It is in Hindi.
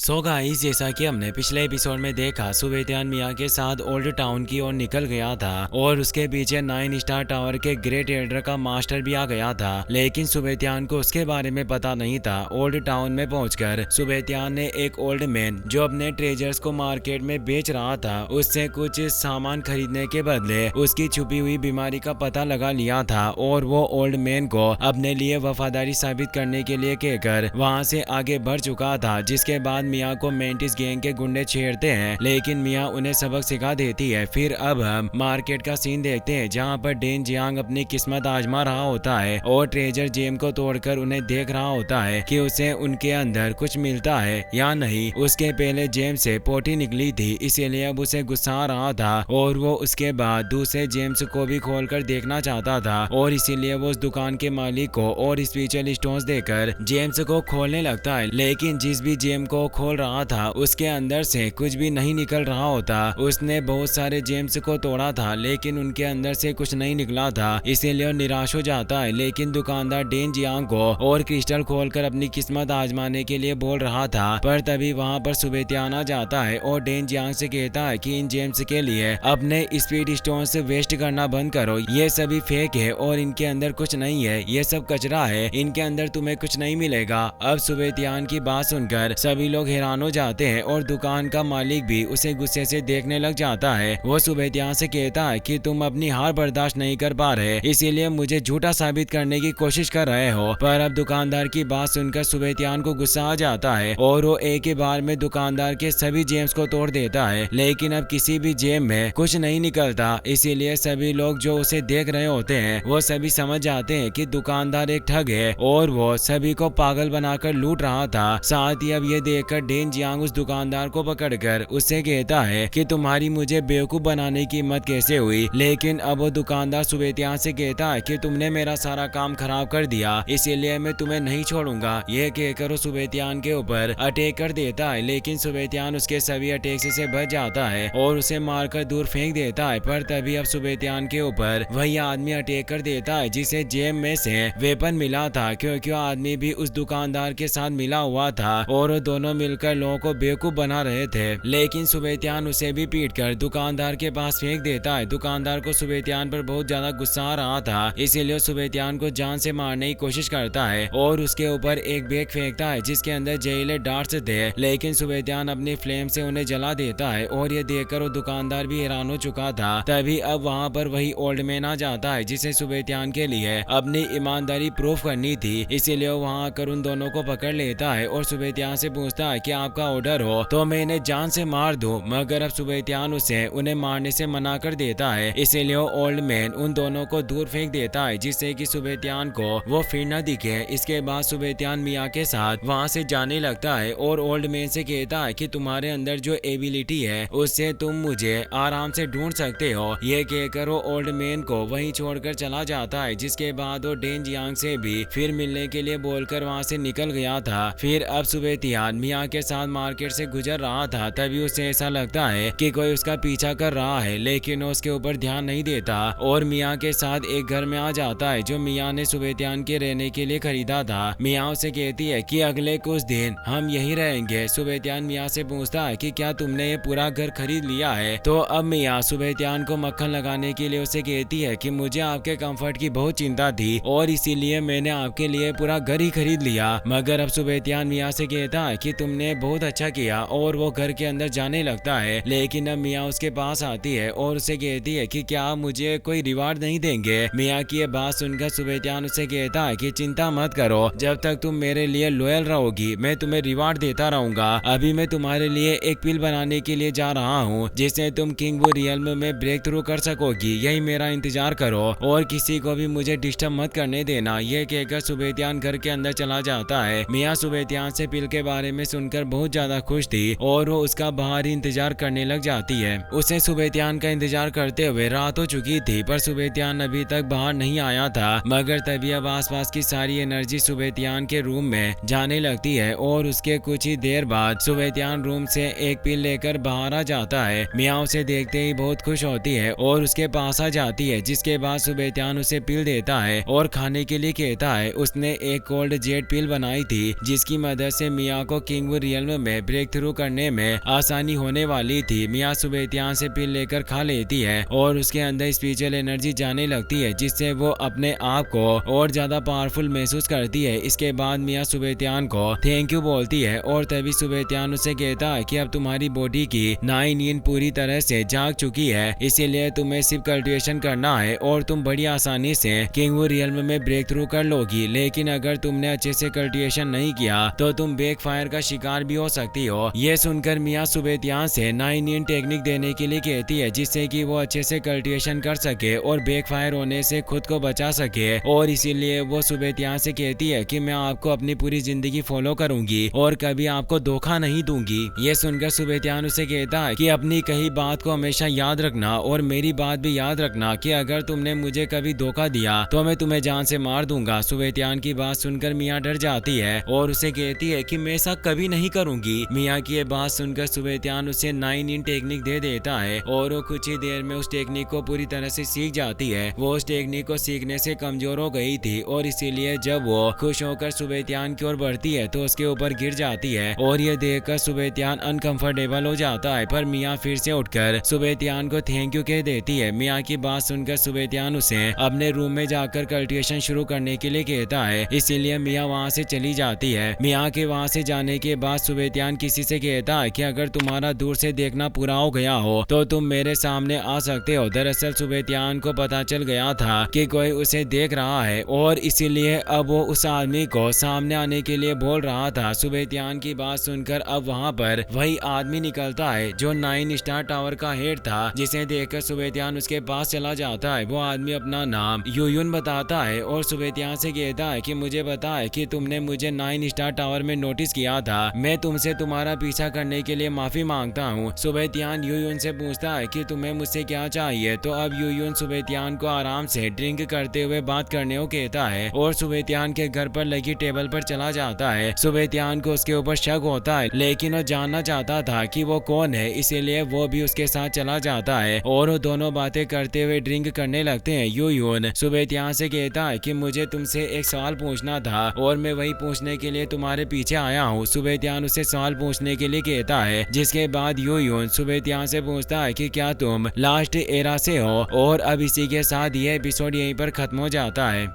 सो गाइस, जैसा कि हमने पिछले एपिसोड में देखा, सुबेतियान मियाँ के साथ ओल्ड टाउन की ओर निकल गया था और उसके पीछे 9 स्टार टावर के ग्रेट एल्डर का मास्टर भी आ गया था। लेकिन सुबेतियान को उसके बारे में पता नहीं था। ओल्ड टाउन में पहुंचकर सुबेतियान ने एक ओल्ड मैन जो अपने ट्रेजर्स को मार्केट में बेच रहा था, उससे कुछ सामान खरीदने के बदले उसकी छुपी हुई बीमारी का पता लगा लिया था और वो ओल्ड मैन को अपने लिए वफादारी साबित करने के लिए कहकर वहां से आगे बढ़ चुका था। जिसके बाद मियाँ को मेंटिस गैंग के गुंडे छेड़ते हैं, लेकिन मियाँ उन्हें सबक सिखा देती है। फिर अब हम मार्केट का सीन देखते हैं, जहाँ पर डेन जियांग अपनी किस्मत आजमा रहा होता है और ट्रेजर जेम को तोड़कर उन्हें देख रहा होता है कि उसे उनके अंदर कुछ मिलता है या नहीं। उसके पहले जेम से पोटी निकली थी, इसीलिए अब उसे गुस्सा आ रहा था और वो उसके बाद दूसरे जेम्स को भी खोलकर देखना चाहता था और इसीलिए वो उस दुकान के मालिक को और स्पेशल स्टोन्स देकर जेम्स को खोलने लगता है। लेकिन जिस भी जेम को खोल रहा था उसके अंदर से कुछ भी नहीं निकल रहा होता। उसने बहुत सारे जेम्स को तोड़ा था लेकिन उनके अंदर से कुछ नहीं निकला था, इसीलिए वो निराश हो जाता है। लेकिन दुकानदार डेन जियांग को और क्रिस्टल खोलकर अपनी किस्मत आजमाने के लिए बोल रहा था, पर तभी वहां पर सुबेतियान आ जाता है और डेन जियांग से कहता है कि इन जेम्स के लिए अपने स्पीड स्टोन से वेस्ट करना बंद करो, ये सभी फेक है और इनके अंदर कुछ नहीं है, ये सब कचरा है, इनके अंदर तुम्हें कुछ नहीं मिलेगा। अब सुबेतियान की बात सुनकर सभी लोग हैरान हो जाते हैं और दुकान का मालिक भी उसे गुस्से से देखने लग जाता है। वो सुबेतियान से कहता है कि तुम अपनी हार बर्दाश्त नहीं कर पा रहे, इसीलिए मुझे झूठा साबित करने की कोशिश कर रहे हो। पर अब दुकानदार की बात सुनकर सुबेतियान को गुस्सा आ जाता है और वो एक ही बार में दुकानदार के सभी जेम्स को तोड़ देता है। लेकिन अब किसी भी जेम में कुछ नहीं निकलता, इसीलिए सभी लोग जो उसे देख रहे होते हैं वो सभी समझ जाते हैं कि दुकानदार एक ठग है और वो सभी को पागल बनाकर लूट रहा था। साथ ही अब ये देखकर डेन जियांग उस दुकानदार को पकड़कर उससे कहता है कि तुम्हारी मुझे बेवकूफ बनाने की हिम्मत कैसे हुई। लेकिन अब वो दुकानदार सुबेतियान से कहता है कि तुमने मेरा सारा काम खराब कर दिया, इसीलिए मैं तुम्हें नहीं छोड़ूंगा। यह कहकर वो सुबेतियान के ऊपर अटैक कर देता है, लेकिन सुबेतियान उसके सभी अटैक से बच जाता है और उसे मारकर दूर फेंक देता है। पर तभी अब सुबेतियान के ऊपर वही आदमी अटैक कर देता है जिसे जेब में से वेपन मिला था, क्योंकि वो आदमी भी उस दुकानदार के साथ मिला हुआ था और वो दोनों मिलकर लोगों को बेवकूफ बना रहे थे। लेकिन सुबेतियान उसे भी पीटकर दुकानदार के पास फेंक देता है। दुकानदार को सुबेतियान पर बहुत ज्यादा गुस्सा आ रहा था, इसीलिए सुबेतियान को जान से मारने की कोशिश करता है और उसके ऊपर एक बैग फेंकता है जिसके अंदर जहरीले डार्ट्स थे। लेकिन सुबेतियान अपनी फ्लेम से उन्हें जला देता है और ये देखकर वो दुकानदार भी हैरान हो चुका था। तभी अब वहाँ पर वही ओल्ड मैन आ जाता है जिसे सुबेतियान के लिए अपनी ईमानदारी प्रूफ करनी थी, इसीलिए वो वहाँ आकर उन दोनों को पकड़ लेता है और सुबेतियान से पूछता है कि आपका ऑर्डर हो तो मैं इन्हें जान से मार दूं। मगर अब सुबेतियान उसे उन्हें मारने से मना कर देता है, इसीलिए ओल्ड मैन उन दोनों को दूर फेंक देता है जिससे कि सुबेतियान को वो फिर न दिखे। इसके बाद सुबेतियान मियाँ के साथ वहाँ से जाने लगता है और ओल्ड मैन से कहता है कि तुम्हारे अंदर जो एबिलिटी है उससे तुम मुझे आराम से ढूंढ सकते हो। ये कहकर वो ओल्ड मैन को वहीं छोड़कर चला जाता है। जिसके बाद वो डेन जियांग से भी फिर मिलने के लिए बोलकर वहाँ से निकल गया था। फिर अब सुबेतियान मियाँ के साथ मार्केट से गुजर रहा था, तभी उसे ऐसा लगता है कि कोई उसका पीछा कर रहा है, लेकिन वो उसके ऊपर ध्यान नहीं देता और मियाँ के साथ एक घर में आ जाता है जो मियाँ ने सुबेतियान के रहने के लिए खरीदा था। मियाँ उसे कहती है कि अगले कुछ दिन हम यहीं रहेंगे। सुबेतियान मियाँ से पूछता है कि क्या तुमने ये पूरा घर खरीद लिया है। तो अब मियाँ सुबेतियान को मक्खन लगाने के लिए उसे कहती है कि मुझे आपके कंफर्ट की बहुत चिंता थी और इसीलिए मैंने आपके लिए पूरा घर ही खरीद लिया। मगर अब सुबेतियान मियाँ से कहता है कि तुमने बहुत अच्छा किया और वो घर के अंदर जाने लगता है। लेकिन अब मियाँ उसके पास आती है और उसे कहती है कि क्या आप मुझे कोई रिवार्ड नहीं देंगे। मियाँ की ये बात सुनकर सुबेतियान उसे कहता है कि चिंता मत करो, जब तक तुम मेरे लिए लॉयल रहोगी मैं तुम्हें रिवार्ड देता रहूंगा। अभी मैं तुम्हारे लिए एक पिल बनाने के लिए जा रहा हूँ जिससे तुम किंग वो रियल्म में ब्रेक थ्रू कर सकोगी, यही मेरा इंतजार करो और किसी को भी मुझे डिस्टर्ब मत करने देना। ये कहकर सुबेतियान घर के अंदर चला जाता है। मियाँ सुबेतियान से पिल के बारे में सुनकर बहुत ज्यादा खुश थी और वो उसका बाहर ही इंतजार करने लग जाती है। उसे सुबेतियान का इंतजार करते हुए रात हो चुकी थी, पर सुबेतियान अभी तक बाहर नहीं आया था। मगर तभी अब आसपास की सारी एनर्जी सुबेतियान के रूम में जाने लगती है और उसके कुछ ही देर बाद सुबेतियान रूम से एक पिल लेकर बाहर आ जाता है। मियाँ उसे देखते ही बहुत खुश होती है और उसके पास आ जाती है। जिसके बाद सुबेतियान उसे पिल देता है और खाने के लिए कहता है। उसने एक कोल्ड जेट पिल बनाई थी जिसकी मदद से मियाँ को किंग किंग रियल्म में ब्रेक थ्रू करने में आसानी होने वाली थी। मिया सुबेतियान से पिल लेकर खा लेती है और उसके अंदर स्पिरिचुअल एनर्जी जाने लगती है, जिससे वो अपने आप को और ज्यादा पावरफुल महसूस करती है। इसके बाद मिया सुबेतियान को थैंक यू बोलती है और तभी सुबेतियान उसे कहता है कि अब तुम्हारी बॉडी की 9 नींद पूरी तरह से जाग चुकी है, इसीलिए तुम्हें सिर्फ कल्टिवेशन करना है और तुम बड़ी आसानी से किंग रियल्म में ब्रेक थ्रू कर लोगी। लेकिन अगर तुमने अच्छे से कल्टिवेशन नहीं किया तो तुम बैक फायर का शिकार भी हो सकती हो। ये सुनकर मिया सुबेतियान से 9 नींद टेक्निक देने के लिए कहती है, जिससे कि वो अच्छे से कल्टिवेशन कर सके और बैक फायर होने से खुद को बचा सके। और इसीलिए वो सुबेतियान से कहती है कि मैं आपको अपनी पूरी जिंदगी फॉलो करूंगी और कभी आपको धोखा नहीं दूंगी। ये सुनकर सुबेतियान उसे कहता है कि अपनी कही बात को हमेशा याद रखना और मेरी बात भी याद रखना कि अगर तुमने मुझे कभी धोखा दिया तो मैं तुम्हें जान से मार दूंगा। सुबेतियान की बात सुनकर मिया डर जाती है और उसे कहती है कि मैं ऐसा कभी नहीं करूंगी। मिया की ये बात सुनकर सुबेतियान उसे 9 नींद टेक्निक दे देता है और वो कुछ ही देर में उस टेक्निक को पूरी तरह से सीख जाती है। वो उस टेक्निक को सीखने से कमजोर हो गई थी और इसीलिए जब वो खुश होकर सुबेतियान की ओर बढ़ती है तो उसके ऊपर गिर जाती है और ये देखकर सुबेतियान अनकंफर्टेबल हो जाता है। पर मिया फिर से उठकर सुबेतियान को थैंक यू कह देती है। मिया की बात सुनकर सुबेतियान उसे अपने रूम में जाकर कल्टिवेशन शुरू करने के लिए कहता है, इसीलिए मिया वहाँ से चली जाती है। मिया के वहाँ से जाने के बाद सुबेतियान किसी से कहता है कि अगर तुम्हारा दूर से देखना पूरा हो गया हो तो तुम मेरे सामने आ सकते हो। दरअसल सुबेतियान को पता चल गया था कि कोई उसे देख रहा है और इसीलिए अब वो उस आदमी को सामने आने के लिए बोल रहा था। सुबेतियान की बात सुनकर अब वहाँ पर वही आदमी निकलता है जो 9 स्टार टावर का हेड था, जिसे देखकर सुबेतियान उसके पास चला जाता है। वो आदमी अपना नाम यूयुन बताता है और सुबेतियान से कहता है कि मुझे पता है कि तुमने मुझे 9 स्टार टावर में नोटिस किया था, मैं तुमसे तुम्हारा पीछा करने के लिए माफी मांगता हूँ। सुबेतियान यूयुन से पूछता है कि तुम्हें मुझसे क्या चाहिए, तो अब यूयुन सुबेतियान को आराम से ड्रिंक करते हुए बात करने को कहता है और सुबेतियान के घर पर लगी टेबल पर चला जाता है। सुबेतियान को उसके ऊपर शक होता है, लेकिन वो जानना चाहता था कि वो कौन है, इसीलिए वो भी उसके साथ चला जाता है और वो दोनों बातें करते हुए ड्रिंक करने लगते हैं। यूयुन सुबेतियान से कहता है कि मुझे तुमसे एक सवाल पूछना था और मैं वही पूछने के लिए तुम्हारे पीछे आया हूँ। सुबेतियान उसे सवाल पूछने के लिए कहता है, जिसके बाद यूयुन सुबेतियान से पूछता है कि क्या तुम लास्ट एरा से हो। और अब इसी के साथ ये एपिसोड यहीं पर खत्म हो जाता है।